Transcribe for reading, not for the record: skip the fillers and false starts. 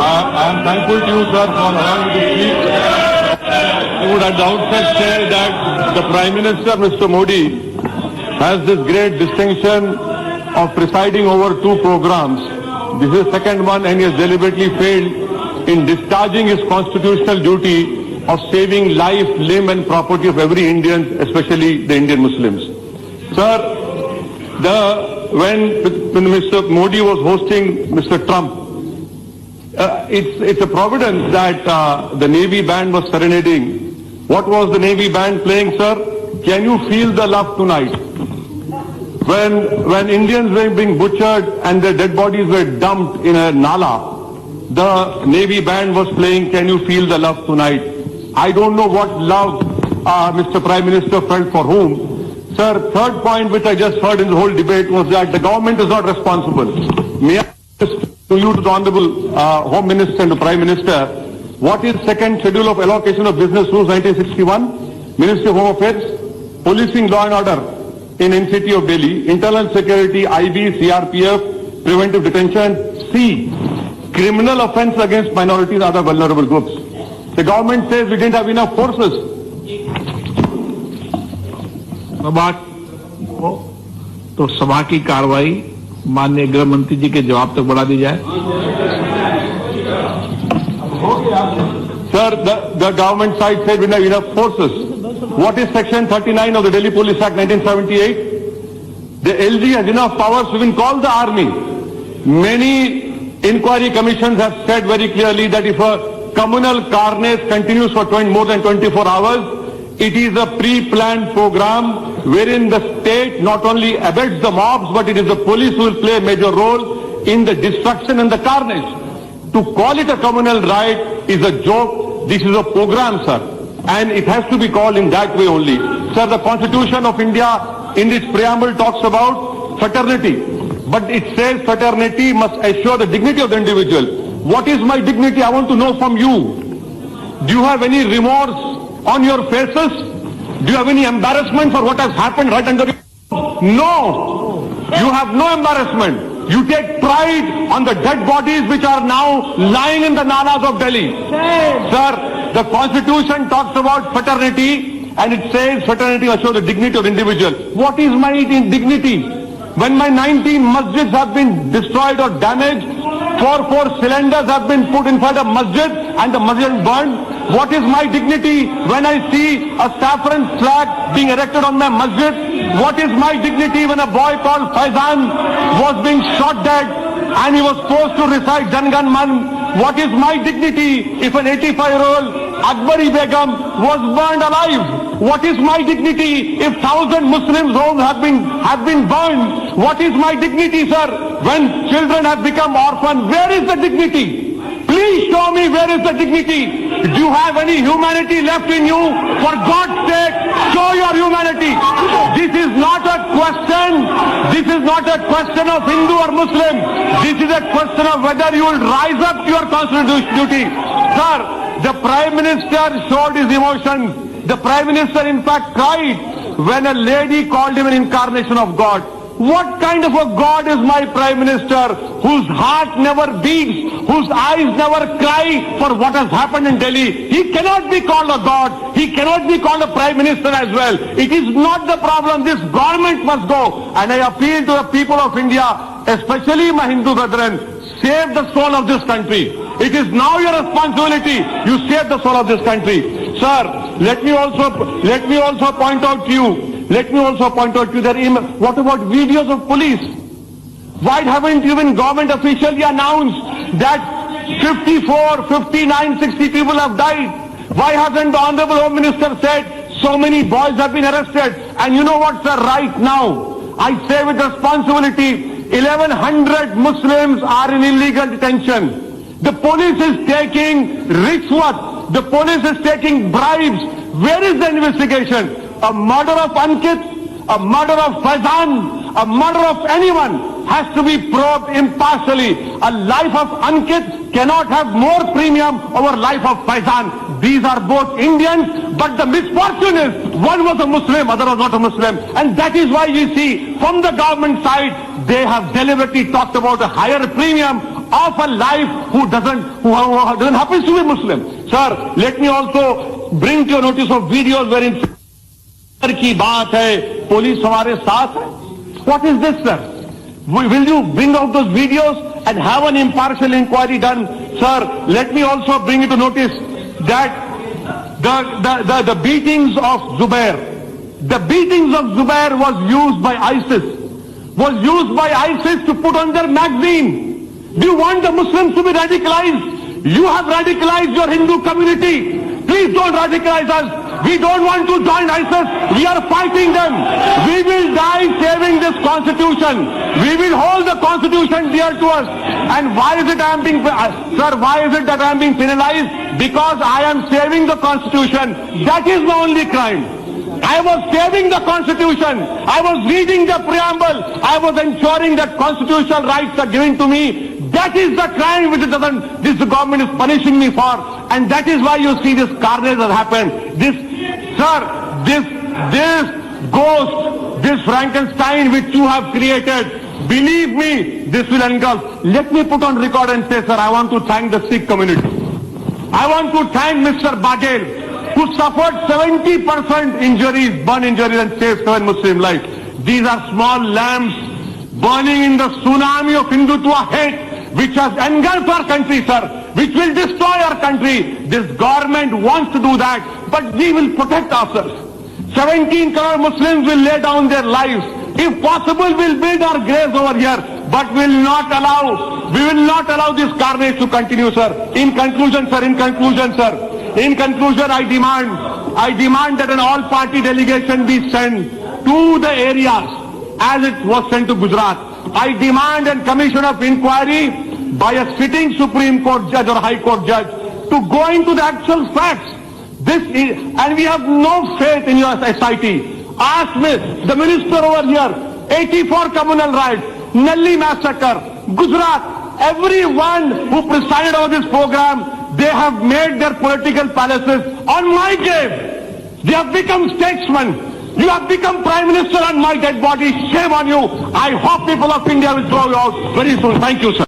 I am thankful to you, sir, for allowing me to speak. I would at the outset say that the Prime Minister, Mr. Modi, has this great distinction of presiding over two programs. This is the second one, and he has deliberately failed in discharging his constitutional duty of saving life, limb and property of every Indian, especially the Indian Muslims. Sir, when Mr. Modi was hosting Mr. Trump, it's a providence that the Navy band was serenading. What was the Navy band playing, sir? Can you feel the love tonight? When Indians were being butchered and their dead bodies were dumped in a nala, the Navy band was playing Can You Feel the Love Tonight? I don't know what love Mr. Prime Minister felt for whom. Sir, third point which I just heard in the whole debate was that the government is not responsible. May I ask to you, to the Honorable Home Minister and the Prime Minister, what is second schedule of allocation of business rules 1961? Ministry of Home Affairs, policing law and order in NCT of Delhi, internal security, IB, CRPF, preventive detention. C, criminal offense against minorities and other vulnerable groups. The government says we didn't have enough forces. तो सभा की कार्रवाई माननीय गृह मंत्री जी के जवाब तक बढ़ा दी जाए। Sir, the government side said we have enough forces. What is Section 39 of the Delhi Police Act 1978? The LG has enough powers to even call the army. Many inquiry commissions have said very clearly that if a communal carnage continues for more than 24 hours, it is a pre-planned program wherein the state not only abets the mobs, but it is the police who will play a major role in the destruction and the carnage. To call it a communal riot is a joke. This is a program, sir. And it has to be called in that way only. Sir, the Constitution of India in its preamble talks about fraternity. But it says fraternity must assure the dignity of the individual. What is my dignity? I want to know from you. Do you have any remorse on your faces? Do you have any embarrassment for what has happened right under you? No. You have no embarrassment. You take pride on the dead bodies which are now lying in the nalas of Delhi. Sir, the Constitution talks about fraternity and it says fraternity assures the dignity of the individual. What is my dignity? When my 19 masjids have been destroyed or damaged, 4 cylinders have been put inside a masjid and the masjid is burned. What is my dignity when I see a saffron flag being erected on my masjid? What is my dignity when a boy called Faizan was being shot dead and he was forced to recite Jan Gan Man? What is my dignity if an 85-year-old Akbari Begum was burned alive? What is my dignity if 1,000 Muslims' homes have been burned? What is my dignity, sir, when children have become orphans? Where is the dignity? Please show me where is the dignity. Do you have any humanity left in you? For God's sake, show your humanity. This is not a question. This is not a question of Hindu or Muslim. This is a question of whether you will rise up to your constitutional duty. Sir, the Prime Minister showed his emotions. The Prime Minister in fact cried when a lady called him an incarnation of God. What kind of a God is my Prime Minister whose heart never beats, whose eyes never cry for what has happened in Delhi? He cannot be called a God. He cannot be called a Prime Minister as well. It is not the problem. This government must go. And I appeal to the people of India, especially my Hindu brethren, save the soul of this country. It is now your responsibility. You save the soul of this country. Sir, let me also point out to you. Let me also point out to you that what about videos of police? Why haven't even government officially announced that 54, 59, 60 people have died? Why hasn't the Honorable Home Minister said so many boys have been arrested? And you know what, sir, right now, I say with responsibility, 1,100 Muslims are in illegal detention. The police is taking rishwat. The police is taking bribes. Where is the investigation? A murder of Ankit, a murder of Faizan, a murder of anyone. has to be probed impartially. A life of Ankit cannot have more premium over life of Faizan. These are both Indians, but the misfortune is one was a Muslim, other was not a Muslim. And that is why you see from the government side, they have deliberately talked about a higher premium of a life who doesn't happen to be Muslim. Sir, let me also bring to your notice of videos wherein की बात है, police हमारे साथ है. What is this, sir? Will you bring out those videos and have an impartial inquiry done? Sir, let me also bring you to notice that the beatings of Zubair, was used by ISIS to put on their magazine. Do you want the Muslims to be radicalized? You have radicalized your Hindu community. Please don't radicalize us. We don't want to join ISIS. We are fighting them. We will die saving this constitution. We will hold the constitution dear to us. And why is it I am being, sir, why is it that I am being penalized? Because I am saving the constitution. That is the only crime. I was saving the constitution. I was reading the preamble. I was ensuring that constitutional rights are given to me. That is the crime which this government is punishing me for. And that is why you see this carnage has happened. This ghost, this Frankenstein which you have created, believe me, this will engulf. Let me put on record and say, sir, I want to thank the Sikh community. I want to thank Mr. Baghel, who suffered 70% injuries, burn injuries, and saved 7 Muslim lives. These are small lamps burning in the tsunami of Hindutva hate, which has engulfed our country, sir, which will destroy our country. This government wants to do that, but we will protect ourselves. 17 crore Muslims will lay down their lives. If possible, we'll build our graves over here, but we will not allow this carnage to continue, sir. In conclusion, I demand that an all-party delegation be sent to the areas as it was sent to Gujarat. I demand a commission of inquiry by a sitting Supreme Court judge or High Court judge to go into the actual facts. And we have no faith in your SIT. Ask me, the minister over here, 84 communal riots, Nelli massacre, Gujarat, everyone who presided over this program, they have made their political palaces on my grave. They have become statesmen. You have become Prime Minister on my dead body. Shame on you. I hope people of India will throw you out very soon. Thank you, sir.